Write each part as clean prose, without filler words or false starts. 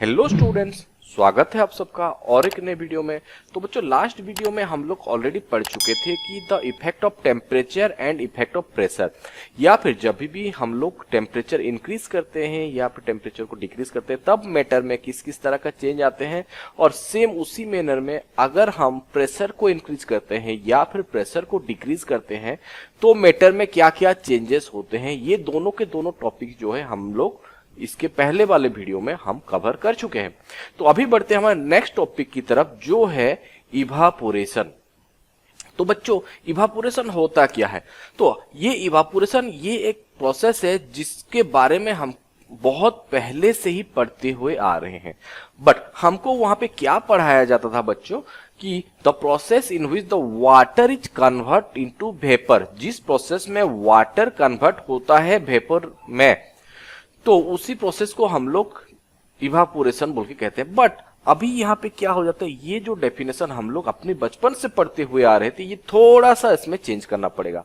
Hello students, स्वागत है आप सबका और एक नए वीडियो में। तो बच्चों, लास्ट वीडियो में हम लोग ऑलरेडी पढ़ चुके थे कि the effect of temperature and effect of pressure, या फिर जब भी हम लोग टेम्परेचर इंक्रीज करते हैं या फिर टेम्परेचर को डिक्रीज करते हैं तब मैटर में किस किस तरह का चेंज आते हैं, और सेम उसी मैनर में अगर हम प्रेशर को इंक्रीज करते हैं या फिर प्रेशर को डिक्रीज करते हैं तो मैटर में क्या क्या चेंजेस होते हैं। ये दोनों के दोनों टॉपिक जो है हम लोग इसके पहले वाले वीडियो में हम कवर कर चुके हैं। तो अभी बढ़ते हैं हमारे नेक्स्ट टॉपिक की तरफ, जो है इवापोरेशन। तो बच्चों, इवापोरेशन होता क्या है? तो ये इवापोरेशन ये एक प्रोसेस है जिसके बारे में हम बहुत पहले से ही पढ़ते हुए आ रहे हैं, बट हमको वहां पे क्या पढ़ाया जाता था बच्चों कि the process in which the water is convert into vapour. जिस प्रोसेस में वाटर कन्वर्ट होता है वेपर में, तो उसी प्रोसेस को हम लोग इवापोरेशन बोल के कहते हैं। बट अभी यहाँ पे क्या हो जाता है, ये जो डेफिनेशन हम लोग अपने बचपन से पढ़ते हुए आ रहे थे, ये थोड़ा सा इसमें चेंज करना पड़ेगा।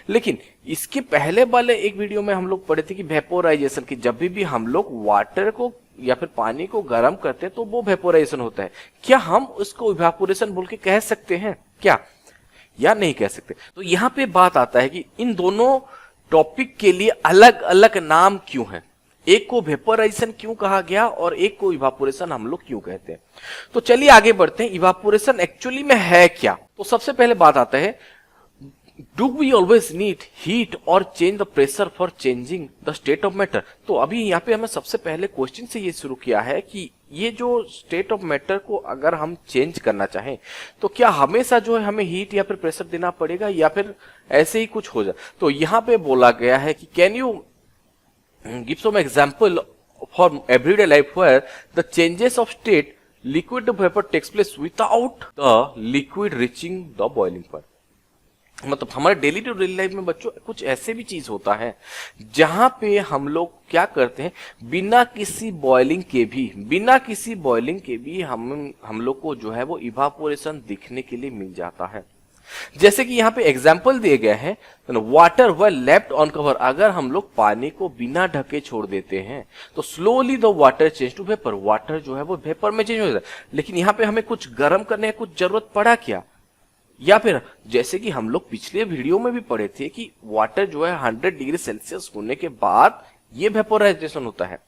लेकिन इसके पहले वाले एक वीडियो में हम लोग पढ़े थे कि वेपोराइजेशन की जब भी हम लोग वाटर को या फिर पानी को गर्म करते हैं तो वो वेपोराइजेशन होता है। क्या हम उसको इवापोरेशन बोल के कह सकते हैं क्या, या नहीं कह सकते? तो यहाँ पे बात आता है कि इन दोनों टॉपिक के लिए अलग अलग नाम क्यों है, एक को वेपोराइजेशन क्यों कहा गया और एक को इवापोरेशन हम लोग क्यों कहते हैं। तो चलिए आगे बढ़ते हैं, इवापोरेशन एक्चुअली में है क्या। तो सबसे पहले बात आता है, do we always need heat और change the pressure for changing the state of matter. तो अभी यहाँ पे हमें सबसे पहले क्वेश्चन से ये शुरू किया है कि ये जो स्टेट ऑफ मैटर को अगर हम चेंज करना चाहें तो क्या हमेशा जो है हमें हीट या फिर प्रेशर देना पड़ेगा या फिर ऐसे ही कुछ हो जाए। तो यहाँ पे बोला गया है कि can you give some example for everyday life where the changes of state liquid to vapor takes place without the liquid reaching the boiling point। मतलब हमारे डेली टू डेली लाइफ में बच्चों कुछ ऐसे भी चीज होता है जहां पे हम लोग क्या करते हैं, बिना किसी बॉइलिंग के भी हम लोग को जो है वो इवापोरेशन दिखने के लिए मिल जाता है। जैसे कि यहाँ पे एग्जाम्पल दिए गए हैं, वाटर व लेफ्ट ऑन कवर। अगर हम लोग पानी को बिना ढके छोड़ देते हैं तो slowly the water change to vapour, water जो है वो वेपर में चेंज हो जाता है। लेकिन यहाँ पे हमें कुछ गर्म करने की कुछ जरूरत पड़ा क्या, या फिर जैसे कि हम लोग पिछले वीडियो में भी पढ़े थे कि वाटर जो है 100 डिग्री सेल्सियस होने के बाद ये वेपोराइजेशन होता है,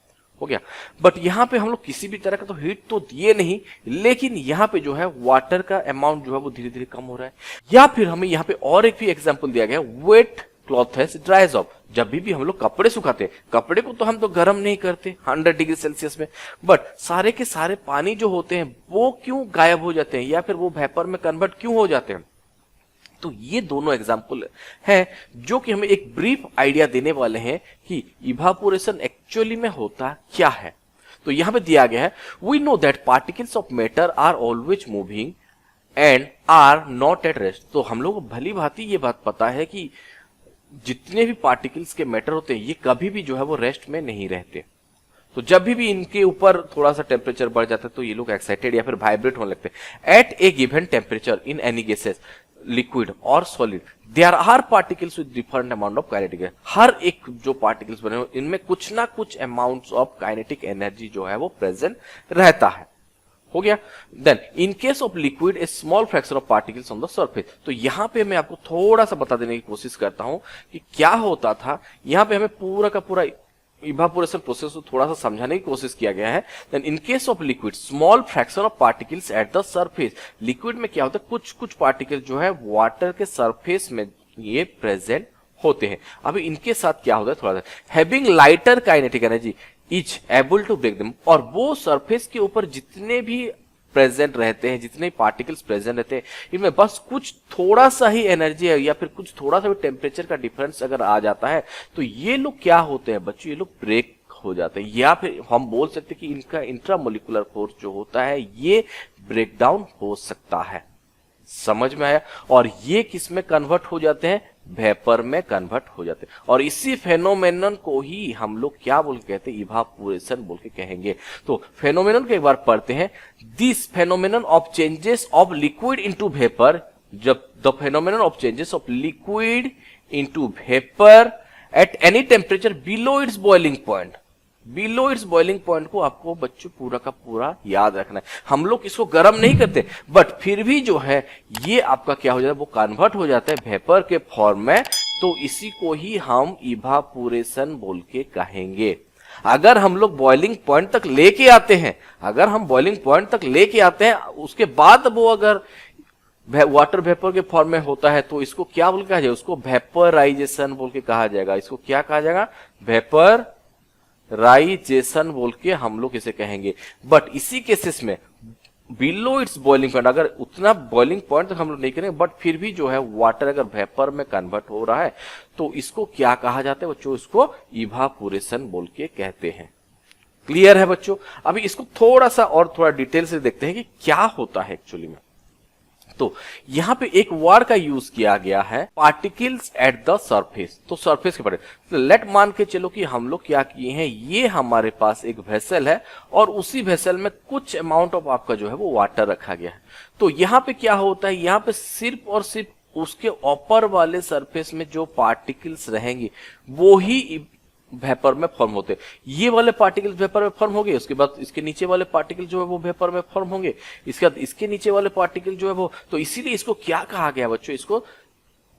हो गया। बट यहाँ पे हम लोग किसी भी तरह का तो हीट तो दिए नहीं, लेकिन यहाँ पे जो है वाटर का अमाउंट जो है वो धीरे धीरे कम हो रहा है। या फिर हमें यहाँ पे और एक भी एग्जांपल दिया गया, वेट क्लॉथ्स ड्राइज ऑफ। जब भी हम लोग कपड़े सुखाते हैं, कपड़े को तो हम तो गर्म नहीं करते 100 डिग्री सेल्सियस में, बट सारे के सारे पानी जो होते हैं वो क्यों गायब हो जाते हैं या फिर वो वेपर में कन्वर्ट क्यों हो जाते हैं। तो ये दोनों एग्जाम्पल हैं जो कि हमें एक ब्रीफ आइडिया देने वाले हैं कि इवापोरेशन एक्चुअली में होता क्या है। तो यहां पे दिया गया है, we know that particles of matter are always moving and are not at rest. तो हम लोग को भली भांति ये बात पता है कि जितने भी पार्टिकल्स के मैटर होते हैं ये कभी भी जो है वो रेस्ट में नहीं रहते। तो जब भी इनके ऊपर थोड़ा सा टेम्परेचर बढ़ जाता है तो ये लोग एक्साइटेड या फिर वाइब्रेट होने लगते हैं। At a given temperature in any gases, liquid और solid, there are particles with different amount of kinetic energy. हर एक जो पार्टिकल्स बने हुए इनमें कुछ ना कुछ अमाउंट्स ऑफ काइनेटिक एनर्जी जो है वो प्रेजेंट रहता है, हो गया। Then in case of liquid a small fraction of particles on the surface. तो यहाँ पे मैं आपको थोड़ा सा बता देने की कोशिश करता हूं कि क्या होता था। यहाँ पे हमें पूरा का पूरा इवापोरेशन प्रोसेस को थोड़ा सा समझाने की कोशिश किया गया है। Then in case of liquid small fraction of particles at the surface. Liquid में क्या होता है, कुछ कुछ पार्टिकल जो है वाटर के सरफेस में ये प्रेजेंट होते हैं। अभी इनके साथ क्या होता है, थोड़ा सा having lighter kinetic energy is able to break them. और वो सरफेस के ऊपर जितने भी प्रेजेंट रहते हैं, जितने पार्टिकल्स प्रेजेंट रहते हैं, इनमें बस कुछ थोड़ा सा ही एनर्जी है या फिर कुछ थोड़ा सा भी टेम्परेचर का डिफरेंस अगर आ जाता है तो ये लोग क्या होते हैं बच्चों, ये लोग ब्रेक हो जाते हैं, या फिर हम बोल सकते हैं कि इनका इंट्रामोलिकुलर फोर्स जो होता है ये ब्रेक डाउन हो सकता है। समझ में आया? और ये किस में कन्वर्ट हो जाते हैं, वेपर में कन्वर्ट हो जाते हैं। और इसी फेनोमेनन को ही हम लोग क्या बोल के कहते हैं, इवापोरेशन बोल के कहेंगे। तो फेनोमेनन को एक बार पढ़ते हैं, this phenomenon of changes of liquid into vapour. जब the phenomenon of changes of liquid into vapour at any temperature below its boiling point, below its boiling point को आपको बच्चों पूरा का पूरा याद रखना है। हम लोग इसको गर्म नहीं करते, बट फिर भी जो है ये आपका क्या हो जाता है, वो कन्वर्ट हो जाता है वेपर के फॉर्म में। तो इसी को ही हम इवापोरेशन बोल के कहेंगे। अगर हम लोग बॉइलिंग पॉइंट तक लेके आते हैं, अगर हम बॉइलिंग पॉइंट तक लेके आते हैं, उसके बाद वो अगर वाटर वेपर के फॉर्म में होता है, तो इसको क्या बोल के कहा जाएगा, उसको वेपराइजेशन बोल के कहा जाएगा। इसको क्या कहा जाएगा, वेपराइजेशन बोल के हम लोग इसे कहेंगे। बट इसी केसेस में बिलो इट्स बॉइलिंग पॉइंट, अगर उतना बॉइलिंग पॉइंट तक हम लोग नहीं करेंगे, बट फिर भी जो है वाटर अगर वेपर में कन्वर्ट हो रहा है, तो इसको क्या कहा जाता है बच्चों, इसको इवापोरेशन बोल के कहते हैं। क्लियर है बच्चों? अभी इसको थोड़ा सा और थोड़ा डिटेल से देखते हैं कि क्या होता है एक्चुअली में। तो यहां पे एक वर्ड का यूज किया गया है, पार्टिकल्स एट द सरफेस। तो सरफेस के पड़े, तो लेट मान के चलो कि हम लोग क्या किए हैं, ये हमारे पास एक वेसल है और उसी वेसल में कुछ अमाउंट ऑफ आपका जो है वो वाटर रखा गया है। तो यहाँ पे क्या होता है, यहाँ पे सिर्फ और सिर्फ उसके ऊपर वाले सरफेस में जो पार्टिकल्स रहेंगे वो ही वेपर में फॉर्म होते हैं। ये वाले पार्टिकल वेपर में फॉर्म होंगे, उसके बाद इसके नीचे वाले पार्टिकल जो है वो वेपर में फॉर्म होंगे, इसके बाद इसके नीचे वाले पार्टिकल जो है वो, तो इसीलिए इसको क्या कहा गया बच्चों, इसको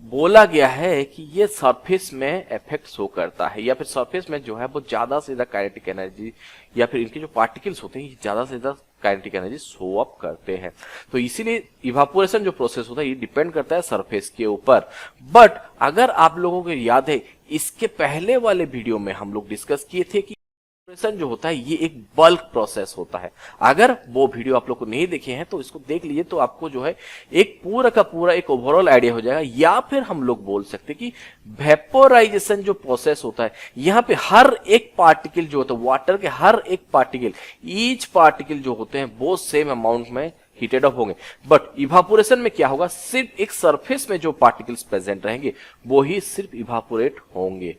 बोला गया है कि ये सरफेस में इफेक्ट शो करता है, या फिर सरफेस में जो है वो ज्यादा से ज्यादा काइनेटिक एनर्जी, या फिर इनके जो पार्टिकल्स होते हैं ये ज्यादा से ज्यादा काइनेटिक एनर्जी शो अप करते हैं। तो इसीलिए इवापोरेशन जो प्रोसेस होता है ये डिपेंड करता है सरफेस के ऊपर। बट अगर आप लोगों को याद है, इसके पहले वाले वीडियो में हम लोग डिस्कस किए थे कि इवापोरेशन जो होता है ये एक बल्क प्रोसेस होता है। अगर वो वीडियो आप लोग को नहीं देखे हैं तो इसको देख लीजिए, तो आपको जो है एक पूरा का पूरा एक ओवरऑल आइडिया हो जाएगा। या फिर हम लोग बोल सकते हैं कि वेपोराइजेशन जो प्रोसेस होता है, यहाँ पे हर एक पार्टिकल जो होता है, वाटर के हर एक पार्टिकल, ईच पार्टिकल जो होते हैं वो सेम अमाउंट में हीटेड अप होंगे। बट इवापोरेशन में क्या होगा, सिर्फ एक सरफेस में जो पार्टिकल्स प्रेजेंट रहेंगे वो ही सिर्फ इवापोरेट होंगे।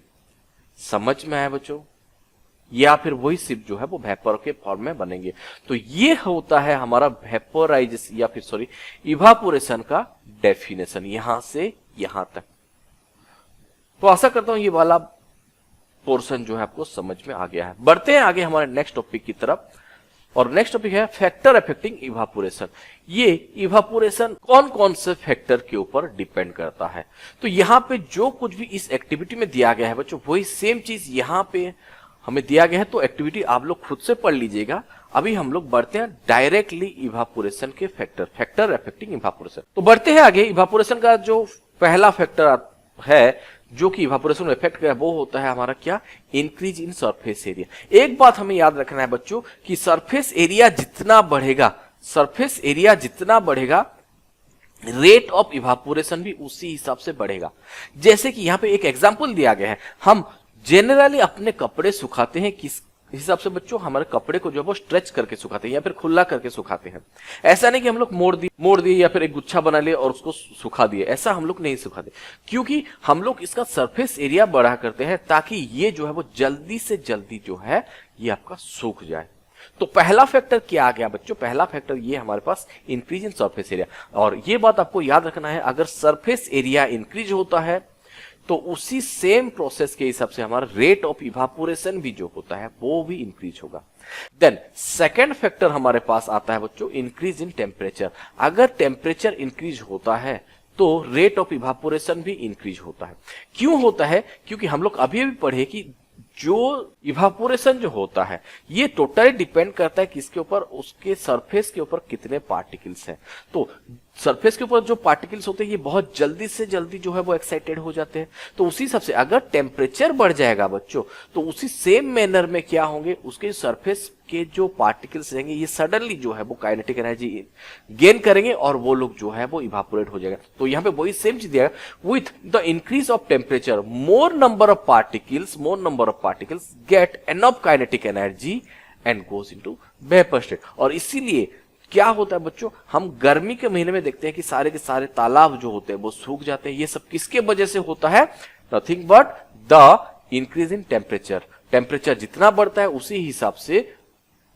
समझ में आया बच्चों? या फिर वही सिर्फ जो है वो वेपर के फॉर्म में बनेंगे। तो ये होता है हमारा वेपोराइजेशन या फिर सॉरी इवापोरेशन का डेफिनेशन, यहां से यहां तक। तो आशा करता हूं ये वाला पोर्शन जो है आपको समझ में आ गया है। बढ़ते हैं आगे हमारे नेक्स्ट टॉपिक की तरफ, और नेक्स्ट टॉपिक है फैक्टर अफेक्टिंग इवापोरेशन। ये इवापोरेशन कौन कौन से फैक्टर के ऊपर डिपेंड करता है। तो यहाँ पे जो कुछ भी इस एक्टिविटी में दिया गया है बच्चों, वही सेम चीज यहाँ पे हमें दिया गया है। तो एक्टिविटी आप लोग खुद से पढ़ लीजिएगा। अभी हम लोग बढ़ते हैं डायरेक्टली इवापोरेशन के फैक्टर अफेक्टिंग इवापोरेशन। तो बढ़ते हैं आगे। इवापोरेशन का जो पहला फैक्टर है जो कि इवापोरेशन में इफेक्ट है, वो होता है हमारा क्या, इंक्रीज इन सरफेस एरिया। एक बात हमें याद रखना है बच्चों कि सरफेस एरिया जितना बढ़ेगा, सरफेस एरिया जितना बढ़ेगा, रेट ऑफ इवापोरेशन भी उसी हिसाब से बढ़ेगा। जैसे कि यहाँ पे एक एग्जांपल दिया गया है, हम जनरली अपने कपड़े सुखाते हैं किस हिसाब से बच्चों, हमारे कपड़े को जो है वो स्ट्रेच करके सुखाते हैं या फिर खुला करके सुखाते हैं। ऐसा नहीं कि हम लोग मोड़ दिए या फिर एक गुच्छा बना लिए और उसको सुखा दिए, ऐसा हम लोग नहीं सुखाते, क्योंकि हम लोग इसका सरफेस एरिया बढ़ा करते हैं ताकि ये जो है वो जल्दी से जल्दी जो है ये आपका सूख जाए। तो पहला फैक्टर क्या आ गया बच्चों, पहला फैक्टर ये हमारे पास इंक्रीज इन सरफेस एरिया। और ये बात आपको याद रखना है, अगर सरफेस एरिया इंक्रीज होता है तो उसी सेम प्रोसेस के हिसाब से हमारा रेट ऑफ इवापोरेशन भी जो होता है वो भी इंक्रीज होगा। देन सेकेंड फैक्टर हमारे पास आता है बच्चों इंक्रीज इन टेम्परेचर। अगर टेम्परेचर इंक्रीज होता है तो रेट ऑफ इवापोरेशन भी इंक्रीज होता है। क्यों होता है, क्योंकि हम लोग अभी अभी पढ़े कि जो इवापोरेशन जो होता है ये टोटली डिपेंड करता है किसके ऊपर, उसके सरफेस के ऊपर कितने पार्टिकल्स हैं। तो सरफेस के ऊपर जो पार्टिकल्स होते हैं ये बहुत जल्दी से जल्दी जो है वो एक्साइटेड हो जाते हैं। तो उसी हिसाब से अगर टेम्परेचर बढ़ जाएगा बच्चों, तो उसी सेम मैनर में क्या होंगे, उसके सरफेस के जो पार्टिकल्स रहेंगे ये सडनली जो है वो काइनेटिक एनर्जी गेन करेंगे और वो लोग जो है वो इवापोरेट हो जाएगा। तो यहाँ पे वही सेम चीज दिया है, with the increase of temperature more number of particles get enough kinetic energy and goes into vapour state. और इसीलिए क्या होता है बच्चों, हम गर्मी के महीने में देखते हैं कि सारे के सारे तालाब जो होते हैं वो सूख जाते हैं। ये सब किसके वजह से होता है, nothing but the increase in temperature. Temperature जितना बढ़ता है उसी हिसाब से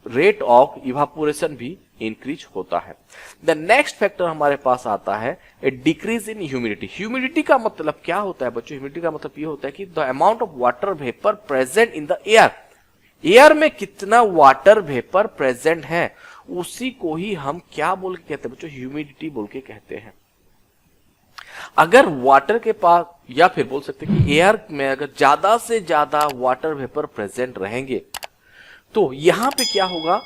रेट ऑफ इवापोरेशन भी इंक्रीज होता है। द नेक्स्ट फैक्टर हमारे पास आता है ए डिक्रीज इन ह्यूमिडिटी। ह्यूमिडिटी का मतलब क्या होता है बच्चों, ह्यूमिडिटी का मतलब ये होता है कि the amount of water vapour present in the air air में कितना वाटर वेपर प्रेजेंट है उसी को ही हम क्या बोल के कहते हैं बच्चों, ह्यूमिडिटी बोल के कहते हैं। अगर वाटर के पास, या फिर बोल सकते हैं कि एयर में अगर ज्यादा से ज्यादा वाटर वेपर प्रेजेंट रहेंगे तो यहां पे क्या होगा,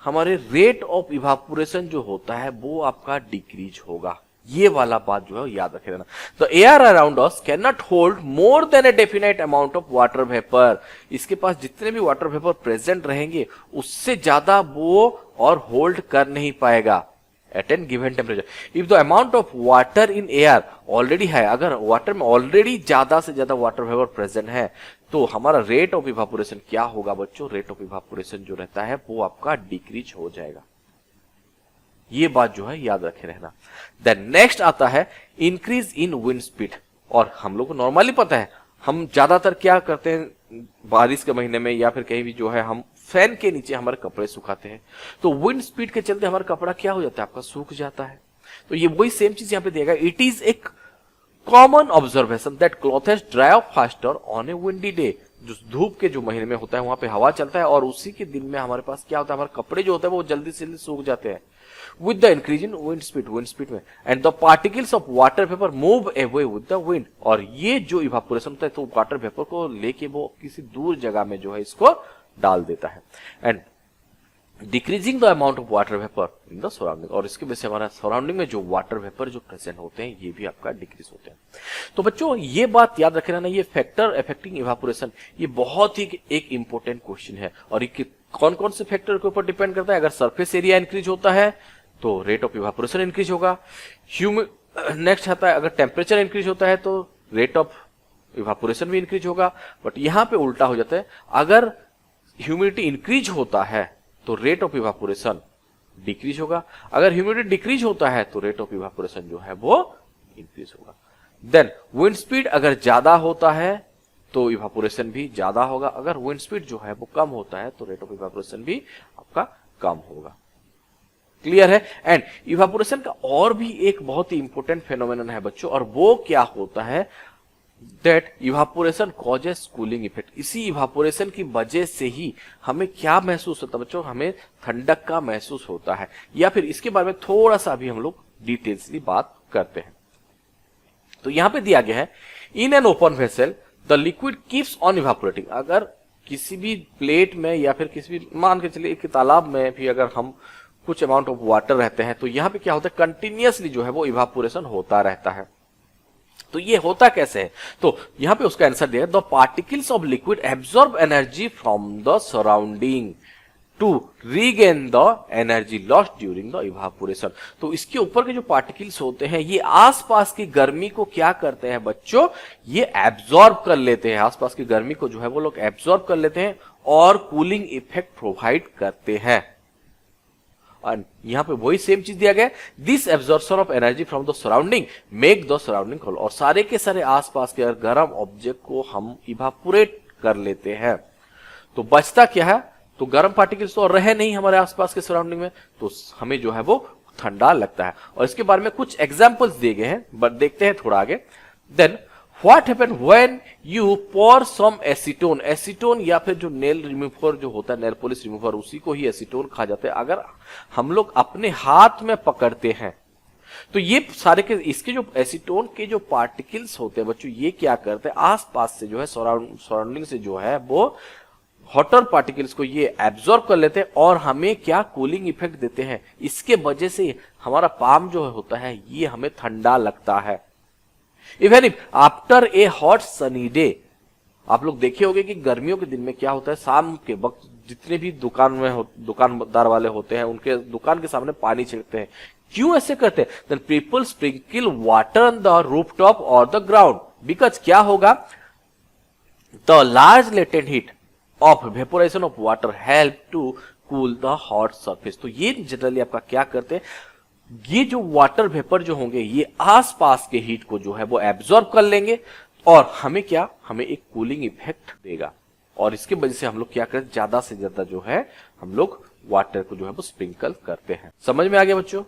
हमारे रेट ऑफ इवापोरेशन जो होता है वो आपका डिक्रीज होगा। ये वाला बात जो है याद रखे रहना। The air around us can not hold more than a definite amount of water vapour. इसके पास जितने भी वाटर वेपर प्रेजेंट रहेंगे उससे ज्यादा वो और होल्ड कर नहीं पाएगा at an given temperature. If the amount of water in air already है, अगर वाटर में ऑलरेडी ज्यादा से ज्यादा वाटर वेपर प्रेजेंट है तो हमारा रेट ऑफ इवापोरेशन क्या होगा बच्चों, रेट ऑफ इवापोरेशन जो रहता है वो आपका डिक्रीज हो जाएगा। ये बात जो है याद रखे रहना। देन नेक्स्ट आता है इंक्रीज इन विंड स्पीड। और हम लोग को नॉर्मली पता है, हम ज्यादातर क्या करते हैं बारिश के महीने में या फिर कहीं भी जो है हम फैन के नीचे हमारे कपड़े सुखाते हैं, तो विंड स्पीड के चलते हमारा कपड़ा क्या हो जाता है, आपका सूख जाता है। तो ये वही सेम चीज यहां पे दिया गया। इट इज एक common observation that clothes dry of faster on A windy day. जो धूप के जो महीने में होता है वहां पे हवा चलता है और उसी के दिन में हमारे पास क्या होता है, हमारे कपड़े जो होते हैं वो जल्दी से जल्दी सूख जाते हैं with the increase in wind speed में, and the particles of water vapor move away with the wind। और ये जो इवापोरेशन होता है तो वाटर वेपर को लेके वो किसी दूर जगह में जो है इसको डाल देता है। And decreasing the amount of water vapour in the surrounding. और इसके वजह से हमारा सराउंडिंग में जो वाटर वेपर जो प्रेजेंट होते हैं ये भी आपका डिक्रीज होते हैं। तो बच्चों ये बात याद रखे रहना, ये फैक्टर अफेक्टिंग इवापोरेशन ये बहुत ही एक इंपॉर्टेंट क्वेश्चन है। और ये कौन कौन से फैक्टर के ऊपर डिपेंड करता है। अगर सरफेस एरिया इंक्रीज होता है तो रेट ऑफ इवापोरेशन इंक्रीज होगा। नेक्स्ट आता है अगर टेम्परेचर इंक्रीज होता है तो रेट ऑफ इवापोरेशन भी इंक्रीज होगा। बट यहां पे उल्टा हो जाता है, अगर ह्यूमिडिटी इंक्रीज होता है तो रेट ऑफ इवापोरेशन डिक्रीज होगा। अगर ह्यूमिडिटी डिक्रीज होता है तो रेट ऑफ इवापोरेशन जो है वो इंक्रीज होगा। देन विंड स्पीड अगर ज्यादा होता है तो इवापोरेशन भी ज्यादा होगा। अगर विंड स्पीड जो है वो कम होता है तो रेट ऑफ इवापोरेशन भी आपका कम होगा। क्लियर है। एंड इवापोरेशन का और भी एक बहुत ही इंपॉर्टेंट फेनोमेनन है बच्चों, और वो क्या होता है, that evaporation causes cooling effect. इसी इवापोरेशन की वजह से ही हमें क्या महसूस होता है बच्चों, हमें ठंडक का महसूस होता है। या फिर इसके बारे में थोड़ा सा अभी हम लोग डिटेल्सली बात करते हैं। तो यहां पे दिया गया है, in an open vessel the liquid keeps on evaporating. अगर किसी भी प्लेट में या फिर किसी भी, मान के चलिए एक तालाब में भी अगर हम कुछ अमाउंट ऑफ वाटर रहते हैं तो यहां पे क्या होता है, कंटिन्यूअसली जो है वो इवापोरेशन होता रहता है। तो ये होता कैसे है, तो यहां पे उसका आंसर दिया, the particles of liquid absorb energy from the surrounding to regain the energy lost during the evaporation. तो इसके ऊपर के जो पार्टिकल्स होते हैं ये आसपास की गर्मी को क्या करते हैं बच्चों, ये एब्सॉर्ब कर लेते हैं। आसपास की गर्मी को जो है वो लोग एब्सॉर्ब कर लेते हैं और कूलिंग इफेक्ट प्रोवाइड करते हैं। और यहां पे वही सेम चीज दिया गया, this absorption of energy from the surrounding make the surrounding cold. और सारे के सारे आसपास के गर्म ऑब्जेक्ट को हम इवापोरेट कर लेते हैं तो बचता क्या है, तो गर्म पार्टिकल्स तो रहे नहीं हमारे आसपास के सराउंडिंग में, तो हमें जो है वो ठंडा लगता है। और इसके बारे में कुछ एग्जाम्पल्स दिए गए हैं, बट देखते हैं थोड़ा आगे। Then what happen when you pour some acetone. Acetone या फिर जो नेल रिमूवर जो होता है, नेल पॉलिश रिमूवर, उसी को ही एसीटोन कहा जाता है। अगर हम लोग अपने हाथ में पकड़ते हैं तो ये सारे के इसके जो एसीटोन के जो पार्टिकल्स होते हैं बच्चों, ये क्या करते हैं, आसपास से जो है सराउंडिंग से जो है वो हॉटर पार्टिकल्स को ये एब्जॉर्ब कर लेते हैं और हमें क्या कूलिंग इफेक्ट देते हैं। इसके वजह से हमारा पाम जो होता है ये हमें ठंडा लगता है। Even if after a hot sunny day, आप लोग देखे होंगे कि गर्मियों के दिन में क्या होता है, शाम के वक्त जितने भी दुकानदार वाले होते हैं उनके दुकान के सामने पानी छिड़कते हैं। क्यों ऐसे करते हैं, then people sprinkle water on the rooftop और द ग्राउंड, बिकॉज क्या होगा, the large latent heat of vaporisation of water help to cool the hot surface. तो ये जनरली आपका क्या करते हैं, ये जो वाटर वेपर जो होंगे ये आसपास के हीट को जो है वो एब्जॉर्ब कर लेंगे और हमें क्या, हमें एक कूलिंग इफेक्ट देगा। और इसके वजह से हम लोग क्या करते हैं, ज्यादा से ज्यादा जो है हम लोग वाटर को जो है वो स्प्रिंकल करते हैं। समझ में आ गया बच्चों,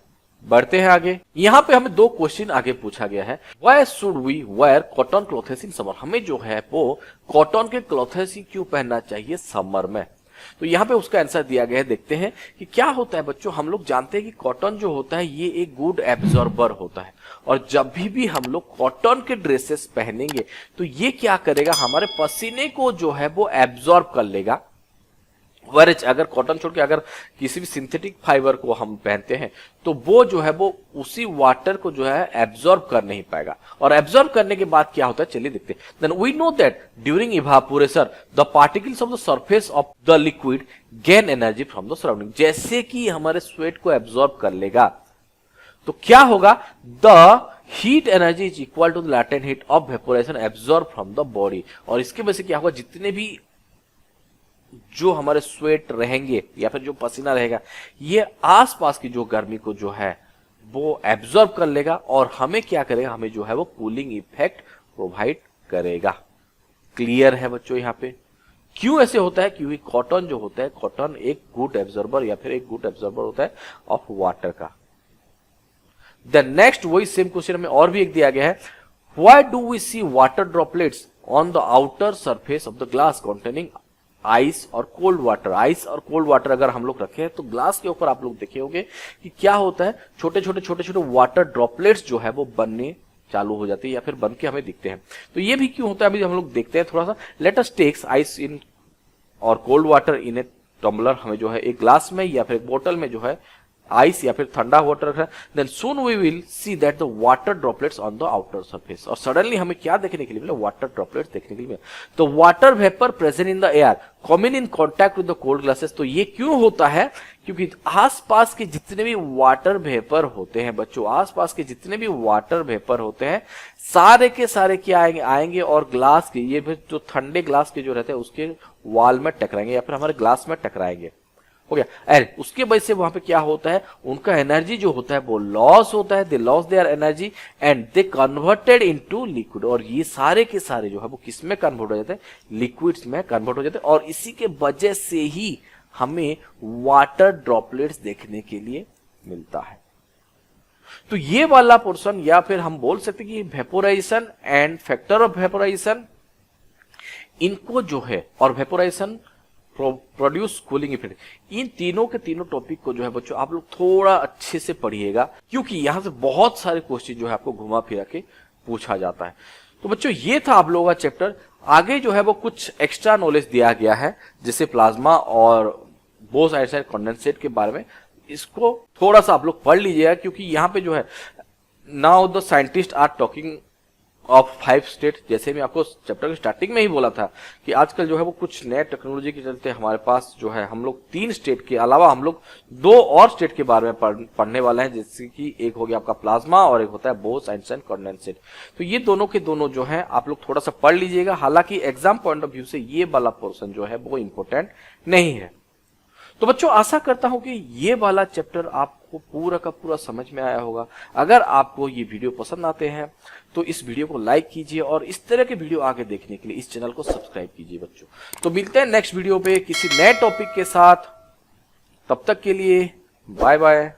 बढ़ते हैं आगे। यहाँ पे हमें दो क्वेश्चन आगे पूछा गया है, why should we wear cotton clothes in summer. हमें जो है वो कॉटन के क्लॉथेस ही क्यों पहनना चाहिए समर में। तो यहाँ पे उसका आंसर दिया गया है। देखते हैं कि क्या होता है बच्चों। हम लोग जानते हैं कि कॉटन जो होता है ये एक गुड एब्जॉर्बर होता है, और जब भी हम लोग कॉटन के ड्रेसेस पहनेंगे तो ये क्या करेगा, हमारे पसीने को जो है वो एब्जॉर्ब कर लेगा। वरच अगर कॉटन छोड़ के अगर किसी भी सिंथेटिक फाइबर को हम पहनते हैं तो वो जो है वो उसी वाटर को जो है एब्जॉर्ब कर नहीं पाएगा, और एब्जॉर्ब करने के बाद क्या होता है चलिए देखते हैं। Then we know that during evaporation the particles of the surface of the liquid gain energy from the surrounding. जैसे कि हमारे स्वेट को एब्जॉर्ब कर लेगा तो क्या होगा, the heat energy is equal to the latent heat of vaporisation absorb from the body. और इसके वजह से क्या होगा, जितने भी जो हमारे स्वेट रहेंगे या फिर जो पसीना रहेगा ये आसपास की जो गर्मी को जो है वो एब्जॉर्ब कर लेगा, और हमें क्या करेगा, हमें जो है वो कूलिंग इफेक्ट प्रोवाइड करेगा। क्लियर है बच्चों यहाँ पे। क्यों ऐसे होता है, क्योंकि कॉटन जो होता है, कॉटन एक गुड एब्जॉर्बर या फिर एक गुड एब्जॉर्बर होता है ऑफ वाटर का। द नेक्स्ट वही सेम क्वेश्चन में और भी एक दिया गया है, why do we see water droplets on the outer surface of the glass containing ice और कोल्ड वाटर। आइस और कोल्ड वाटर अगर हम लोग रखे हैं तो ग्लास के ऊपर आप लोग देखे होंगे कि क्या होता है, छोटे छोटे वाटर ड्रॉपलेट्स जो है वो बनने चालू हो जाती है या फिर बन के हमें दिखते हैं। तो ये भी क्यों होता है अभी हम लोग देखते हैं थोड़ा सा। Let us take ice in और cold water in a tumbler. हमें जो है एक ग्लास में या फिर एक बोतल में जो है आइस या फिर ठंडा वाटर रखा है। Then soon we will see that the water droplets on the outer surface. और सडनली हमें क्या देखने के लिए मिला, वाटर ड्रॉपलेट्स देखने के लिए मिला। तो water vapour present in the air coming in contact with the cold glasses. तो ये क्यों होता है, क्योंकि आसपास के जितने भी वाटर वेपर होते हैं बच्चों, आसपास के जितने भी वाटर वेपर होते हैं सारे के सारे क्या आएंगे और ग्लास के ये भी जो ठंडे ग्लास के जो रहते हैं उसके वॉल में टकराएंगे या फिर हमारे ग्लास में टकराएंगे। हो गया। एंड उसके वजह से वहां पे क्या होता है, उनका एनर्जी जो होता है वो लॉस होता है। They loss their energy and they converted into liquid. और ये सारे के सारे जो है वो किस में कन्वर्ट हो जाते हैं, लिक्विड्स में कन्वर्ट हो जाते हैं। और इसी के वजह से ही हमें वाटर ड्रॉपलेट्स देखने के लिए मिलता है। तो ये वाला पोर्शन या फिर हम बोल सकते हैं कि vaporisation and factor of vaporisation, इनको जो है, और वेपोराइजेशन प्रोड्यूस कूलिंग इफेक्ट, इन तीनों के तीनों टॉपिक को जो है बच्चों आप लोग थोड़ा अच्छे से पढ़िएगा, क्योंकि यहां से बहुत सारे क्वेश्चन जो है आपको घुमा फिरा के पूछा जाता है। तो बच्चों ये था आप लोगों का चैप्टर। आगे जो है वो कुछ एक्स्ट्रा नॉलेज दिया गया है, जैसे प्लाज्मा और बोस-आइंस्टाइन कंडेंसेट के बारे में। इसको थोड़ा सा आप लोग पढ़ लीजिएगा, क्योंकि यहाँ पे जो है now the scientist are talking of 5 state. जैसे मैं आपको चैप्टर के स्टार्टिंग में ही बोला था कि आजकल जो है वो कुछ नए टेक्नोलॉजी के चलते हमारे पास जो है हम लोग 3 स्टेट के अलावा हम लोग 2 और स्टेट के बारे में पढ़ने वाले हैं, जैसे कि एक हो गया आपका प्लाज्मा और एक होता है बोस-आइंस्टाइन कंडेंसेट। तो ये दोनों के दोनों जो है आप लोग थोड़ा सा पढ़ लीजिएगा। हालांकि एग्जाम पॉइंट ऑफ व्यू से ये वाला पोर्शन जो है वो इंपॉर्टेंट नहीं है। तो बच्चों आशा करता हूं कि ये वाला चैप्टर आपको पूरा का पूरा समझ में आया होगा। अगर आपको ये वीडियो पसंद आते हैं तो इस वीडियो को लाइक कीजिए, और इस तरह के वीडियो आगे देखने के लिए इस चैनल को सब्सक्राइब कीजिए बच्चों। तो मिलते हैं नेक्स्ट वीडियो पे किसी नए टॉपिक के साथ। तब तक के लिए बाय बाय।